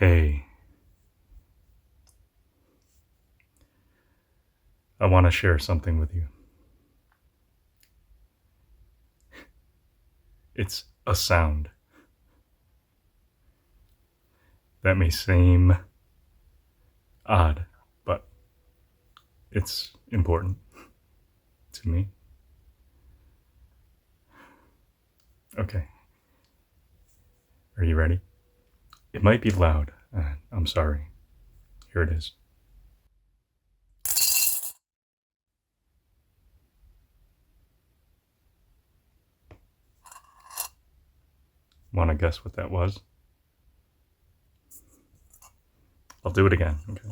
Hey, I want to share something with you. It's a sound that may seem odd, but it's important to me. Okay, are you ready? It might be loud. I'm sorry. Here it is. Want to guess what that was? I'll do it again. Okay,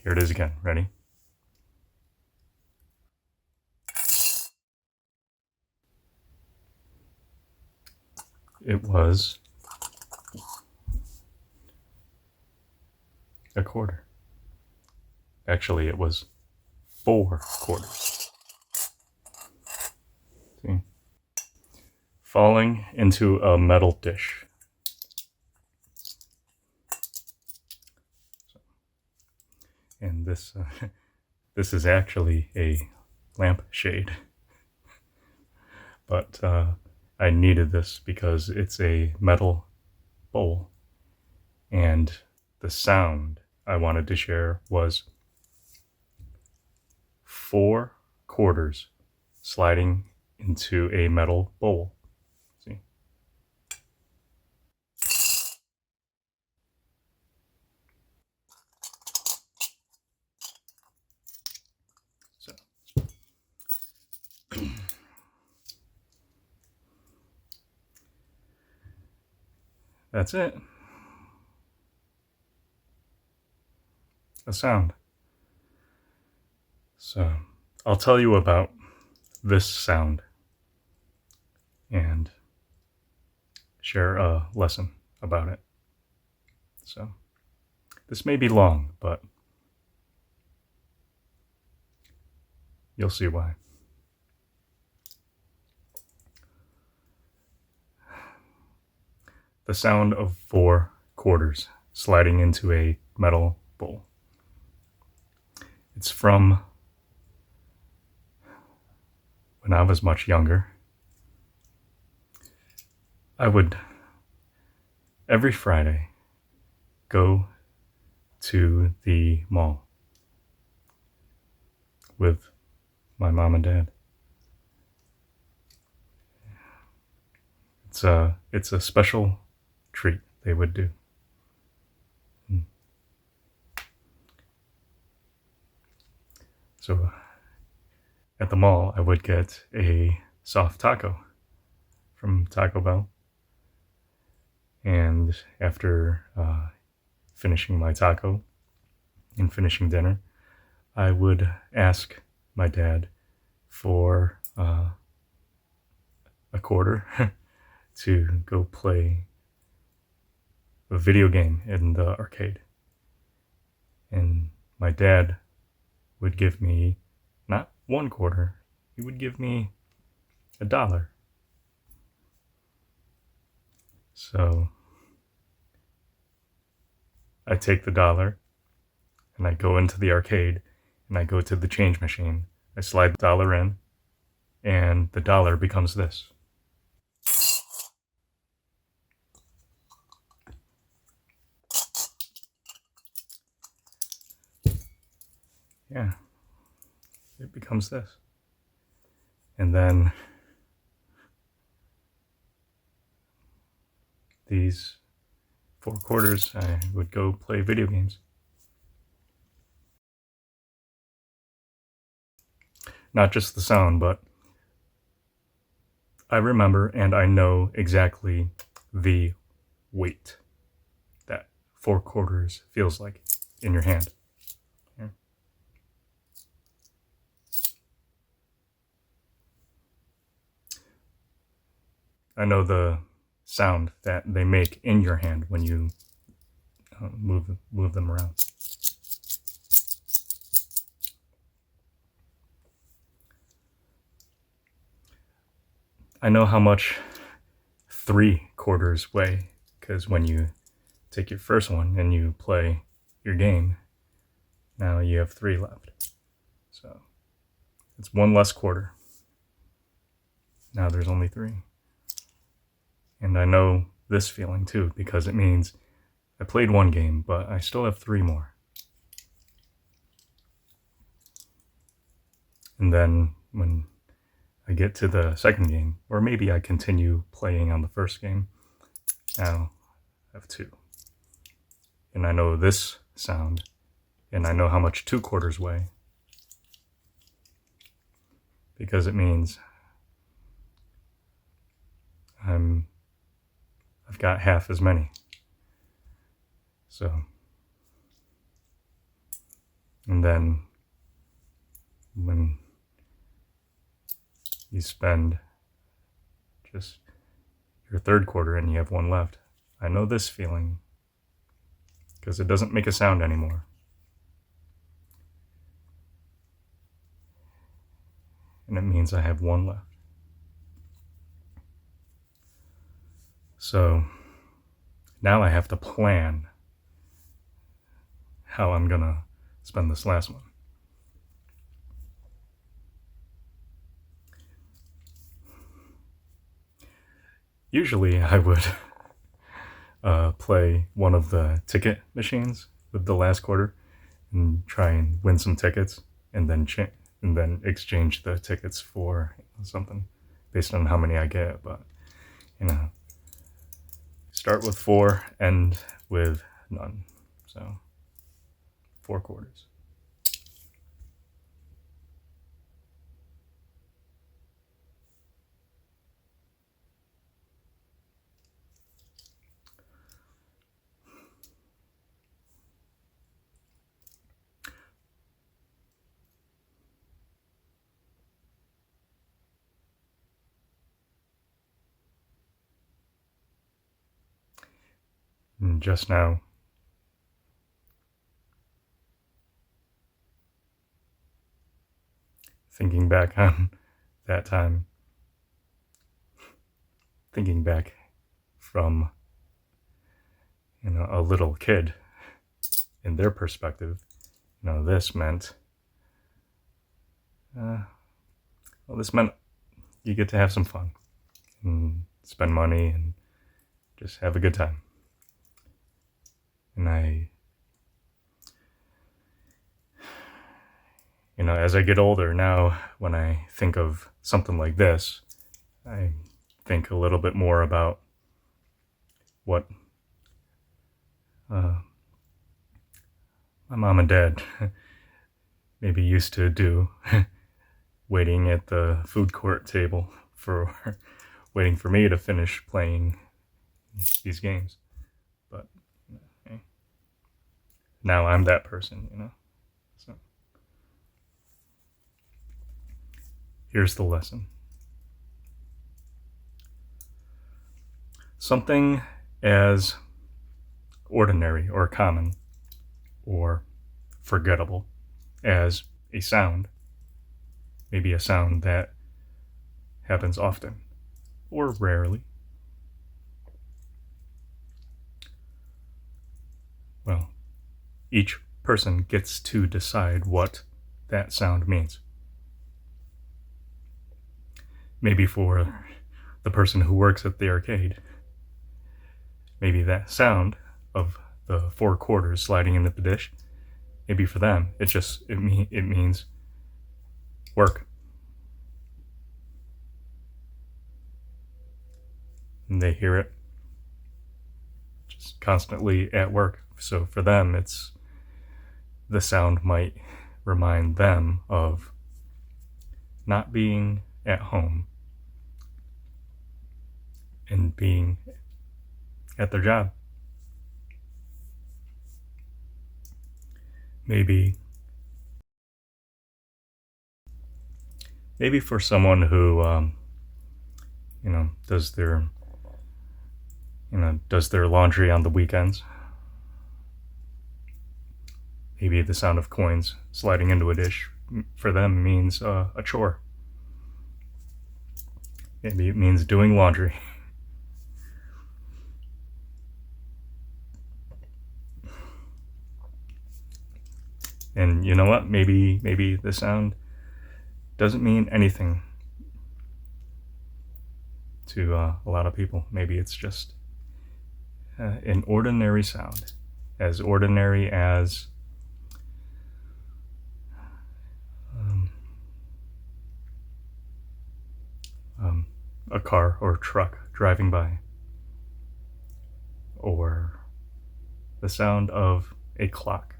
here it is again. Ready? It was a quarter. Actually, it was 4 quarters. See? Falling into a metal dish. And this this is actually a lampshade, but I needed this because it's a metal bowl, and the sound I wanted to share was 4 quarters sliding into a metal bowl. See? So that's it. A sound. So I'll tell you about this sound and share a lesson about it. So this may be long, but you'll see why. The sound of 4 quarters sliding into a metal bowl. It's from when I was much younger. I would, every Friday, go to the mall with my mom and dad. It's a special treat they would do. So at the mall, I would get a soft taco from Taco Bell. And after finishing my taco and finishing dinner, I would ask my dad for a quarter to go play a video game in the arcade. And my dad would give me not 1 quarter, he would give me $1. So I take the dollar and I go into the arcade and I go to the change machine. I slide the dollar in and the dollar becomes this. Yeah, it becomes this. And then these 4 quarters, I would go play video games. Not just the sound, but I remember and I know exactly the weight that 4 quarters feels like in your hand. Here. I know the sound that they make in your hand when you move them around. I know how much 3 quarters way, because when you take your first one and you play your game, now you have 3 left. So it's 1 less quarter. Now there's only 3. And I know this feeling too, because it means I played 1 game, but I still have 3 more. And then when I get to the second game, or maybe I continue playing on the first game, now I have 2. And I know this sound, and I know how much 2 quarters weigh, because it means I've got half as many. So, and then when you spend just your 3rd quarter and you have 1 left, I know this feeling, because it doesn't make a sound anymore. And it means I have 1 left. So now I have to plan how I'm gonna spend this last one. Usually I would play one of the ticket machines with the last quarter and try and win some tickets, and then exchange the tickets for something based on how many I get. But start with 4, end with none. So 4 quarters. And just now, thinking back on that time, thinking back from a little kid, in their perspective, this meant this meant you get to have some fun and spend money and just have a good time. And as I get older now, when I think of something like this, I think a little bit more about what my mom and dad maybe used to do, waiting at the food court table waiting for me to finish playing these games. But now I'm that person, So here's the lesson. Something as ordinary or common or forgettable as a sound, maybe a sound that happens often or rarely, well, each person gets to decide what that sound means. Maybe for the person who works at the arcade, maybe that sound of the 4 quarters sliding into the dish, maybe for them it means work. And they hear it just constantly at work. So for them, the sound might remind them of not being at home and being at their job. Maybe for someone who does their laundry on the weekends, maybe the sound of coins sliding into a dish for them means a chore. Maybe it means doing laundry. And you know what? Maybe the sound doesn't mean anything to a lot of people. Maybe it's just an ordinary sound, as ordinary as a car or truck driving by, or the sound of a clock,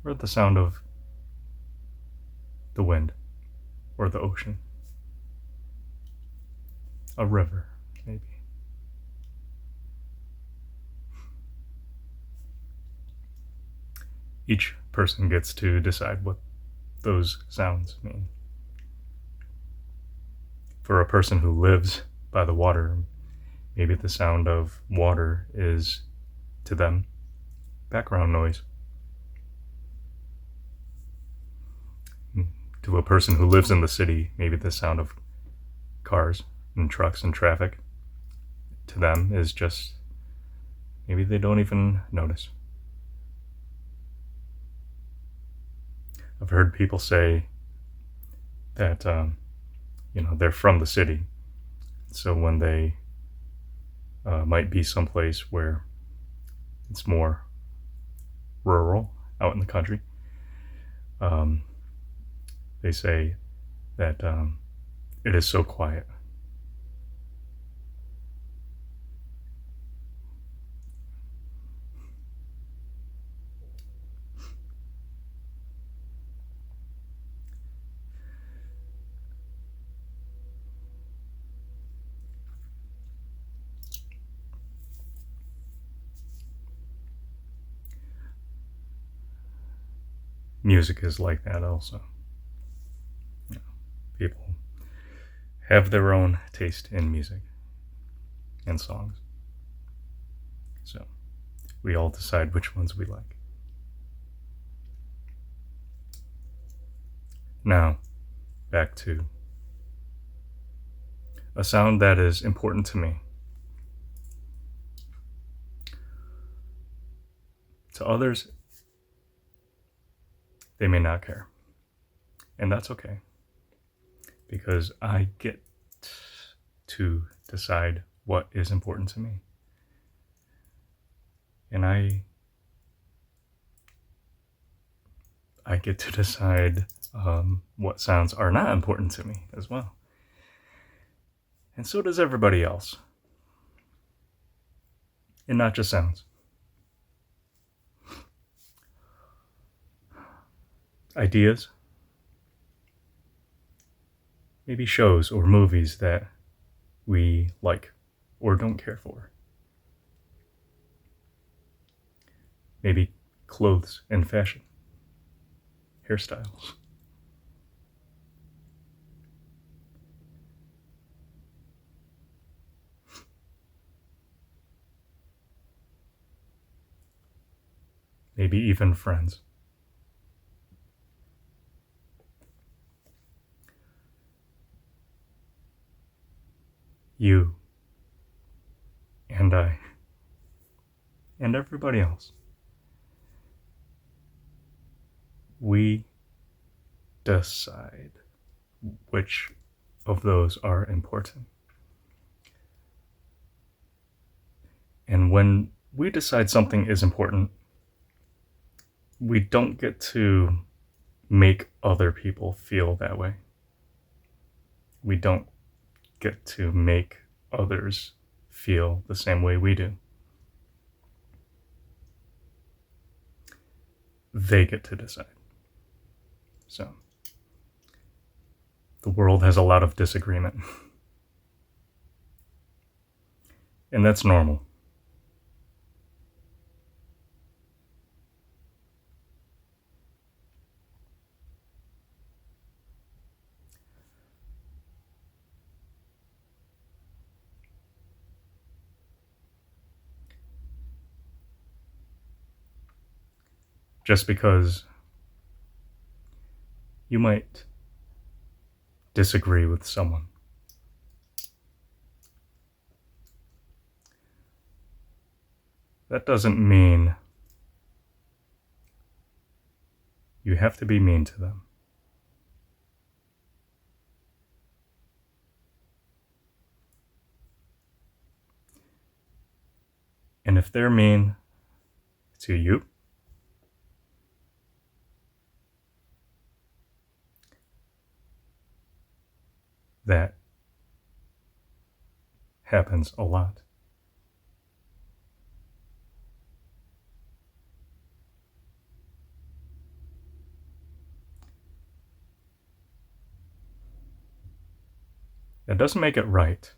or the sound of the wind or the ocean, a river, maybe. Each person gets to decide what those sounds mean. For a person who lives by the water, maybe the sound of water is, to them, background noise. To a person who lives in the city, maybe the sound of cars and trucks and traffic, to them, is just, maybe they don't even notice. I've heard people say that, they're from the city. So when they might be someplace where it's more rural, out in the country, they say that it is so quiet. Music is like that also. People have their own taste in music and songs. So we all decide which ones we like. Now, back to a sound that is important to me. To others, they may not care. And that's okay. Because I get to decide what is important to me. And I get to decide what sounds are not important to me as well. And so does everybody else. And not just sounds. Ideas. Maybe shows or movies that we like or don't care for. Maybe clothes and fashion. Hairstyles. Maybe even friends. You and I and everybody else. We decide which of those are important. And when we decide something is important, we don't get to make other people feel that way. We don't get to make others feel the same way we do. They get to decide. So, the world has a lot of disagreement. And that's normal. Just because you might disagree with someone, that doesn't mean you have to be mean to them. And if they're mean to you, that happens a lot. That doesn't make it right.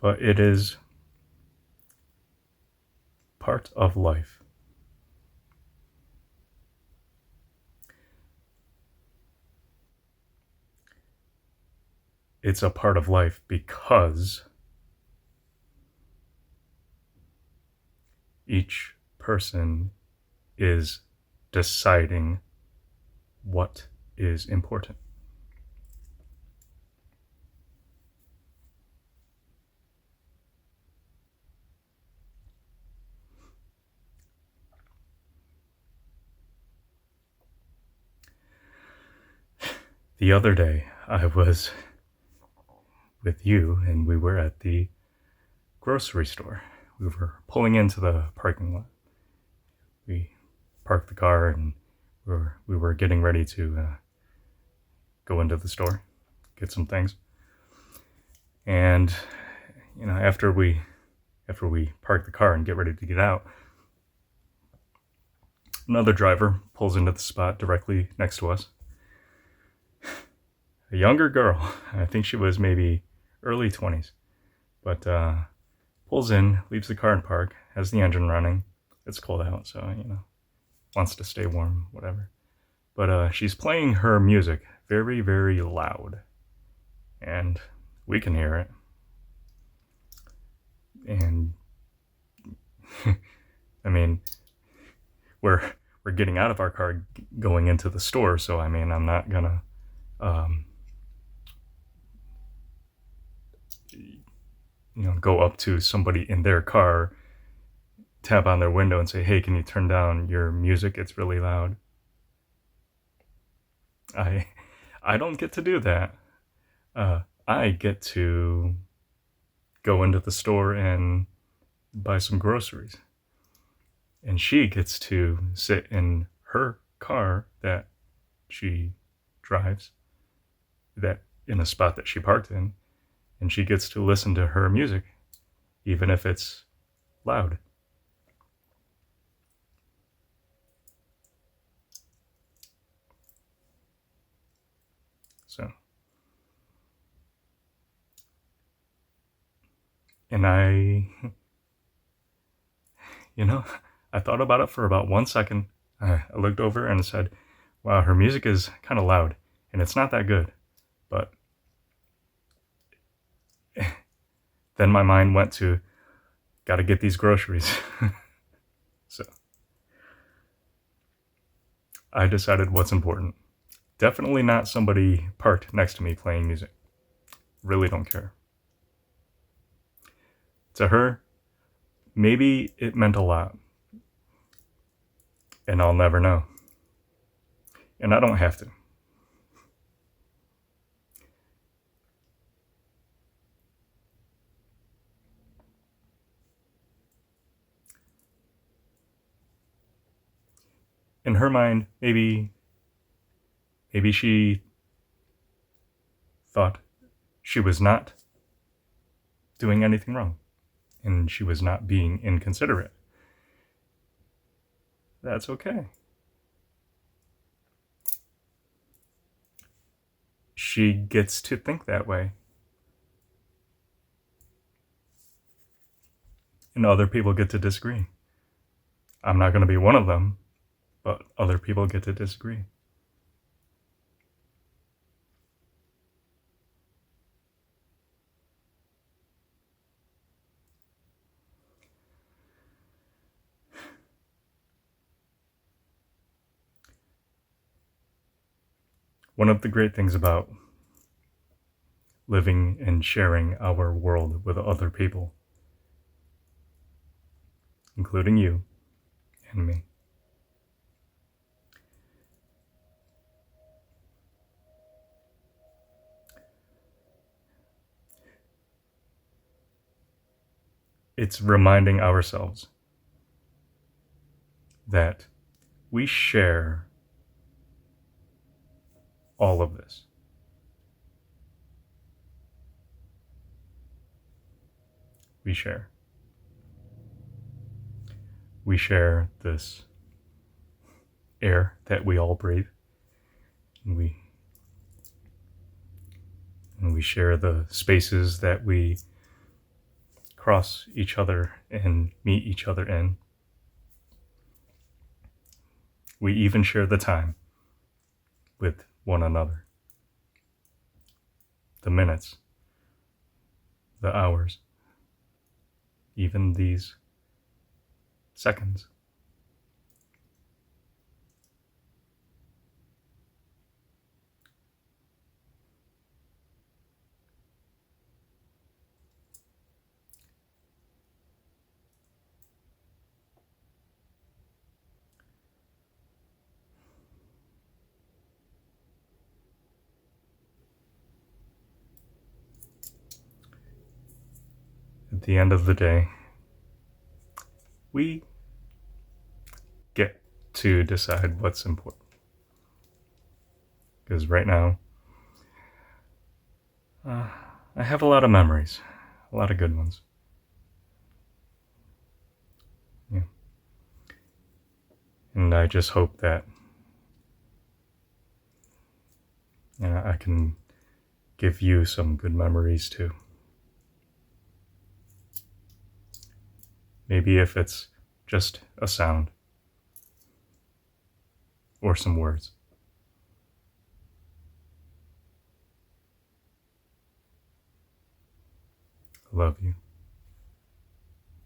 But it is part of life. It's a part of life because each person is deciding what is important. The other day, I was with you and we were at the grocery store. We were pulling into the parking lot. We parked the car and we were getting ready to go into the store, get some things. And after we park the car and get ready to get out, another driver pulls into the spot directly next to us. A younger girl, I think she was maybe early 20s, but pulls in, leaves the car in park, has the engine running. It's cold out, so wants to stay warm, whatever. But she's playing her music very, very loud, and we can hear it. And I mean, we're getting out of our car, going into the store. So I'm not gonna go up to somebody in their car, tap on their window and say, "Hey, can you turn down your music? It's really loud." I don't get to do that. I get to go into the store and buy some groceries. And she gets to sit in her car that she drives, that in a spot that she parked in, and she gets to listen to her music, even if it's loud. So, and I thought about it for about 1 second. I looked over and said, wow, her music is kind of loud, and it's not that good. But then my mind went to, gotta get these groceries. So I decided what's important. Definitely not somebody parked next to me playing music. Really don't care. To her, maybe it meant a lot. And I'll never know. And I don't have to. In her mind, maybe she thought she was not doing anything wrong, and she was not being inconsiderate. That's okay. She gets to think that way. And other people get to disagree. I'm not going to be one of them, but other people get to disagree. One of the great things about living and sharing our world with other people, including you and me, it's reminding ourselves that we share all of this. We share. We share this air that we all breathe. And we share the spaces that we cross each other and meet each other in. We even share the time with one another. The minutes, the hours, even these seconds. At the end of the day, we get to decide what's important. Because right now, I have a lot of memories, a lot of good ones. Yeah. And I just hope that I can give you some good memories too. Maybe if it's just a sound or some words. I love you.